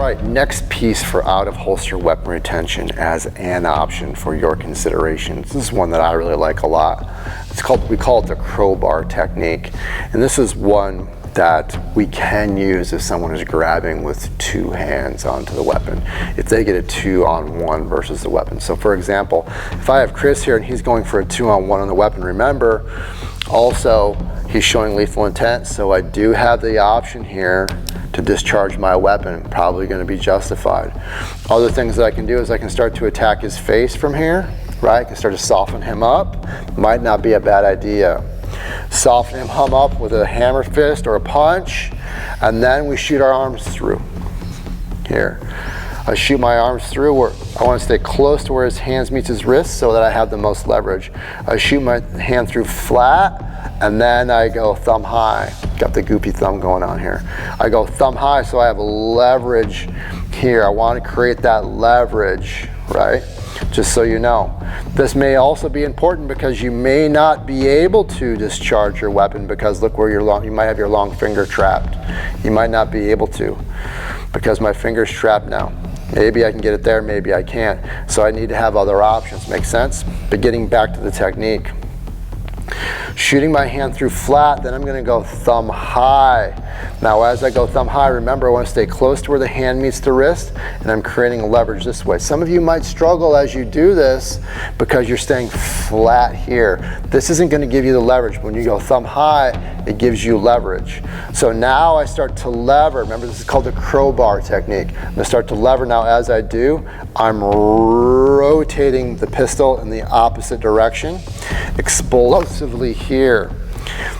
right, next piece for out of holster weapon retention as an option for your consideration. This is one that I really like a lot. We call it the crowbar technique. And this is one that we can use if someone is grabbing with two hands onto the weapon, if they get a 2-on-1 versus the weapon. So for example, if I have Chris here and he's going for a 2-on-1 on the weapon, remember, also he's showing lethal intent, so I do have the option here to discharge my weapon, probably going to be justified. Other things that I can do is I can start to attack his face from here, right? I can start to soften him up. Might not be a bad idea. Soften him up with a hammer fist or a punch, and then we shoot our arms through. Here, I shoot my arms through where I want to stay close to where his hands meets his wrists so that I have the most leverage. I shoot my hand through flat, and then I go thumb high. Got the goopy thumb going on here. I go thumb high so I have leverage here. I want to create that leverage, right? Just so you know. This may also be important because you may not be able to discharge your weapon because look where you might have your long finger trapped. You might not be able to because my finger's trapped now. Maybe I can get it there, maybe I can't. So I need to have other options. Make sense? But getting back to the technique. Shooting my hand through flat, then I'm going to go thumb high. Now as I go thumb high, remember I want to stay close to where the hand meets the wrist, and I'm creating leverage this way. Some of you might struggle as you do this because you're staying flat here. This isn't going to give you the leverage. When you go thumb high, it gives you leverage. So now I start to lever. Remember, this is called the crowbar technique. I'm going to start to lever now. As I do, I'm rotating the pistol in the opposite direction, explosively here.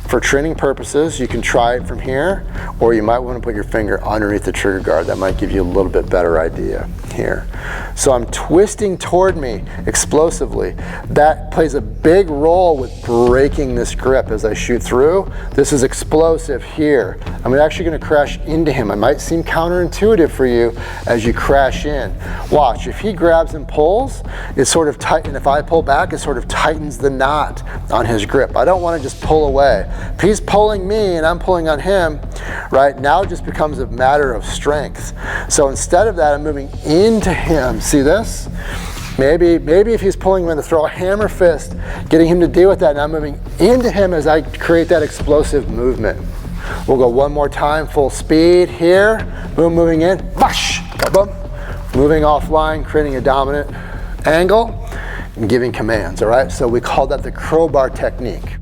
For training purposes, you can try it from here, or you might want to put your finger underneath the trigger guard. That might give you a little bit better idea here. So I'm twisting toward me explosively. That plays a big role with breaking this grip as I shoot through. This is explosive here. I'm actually going to crash into him. It might seem counterintuitive for you as you crash in. Watch, if he grabs and pulls, it sort of tightens. If I pull back, it sort of tightens the knot on his grip. I don't want to just pull away. If he's pulling me and I'm pulling on him, right, now it just becomes a matter of strength. So instead of that, I'm moving into him. See this? Maybe if he's pulling, I'm going to throw a hammer fist, getting him to deal with that, and I'm moving into him as I create that explosive movement. We'll go one more time, full speed here. Boom, moving in. Whoosh, boom. Moving offline, creating a dominant angle, and giving commands, all right? So we call that the crowbar technique.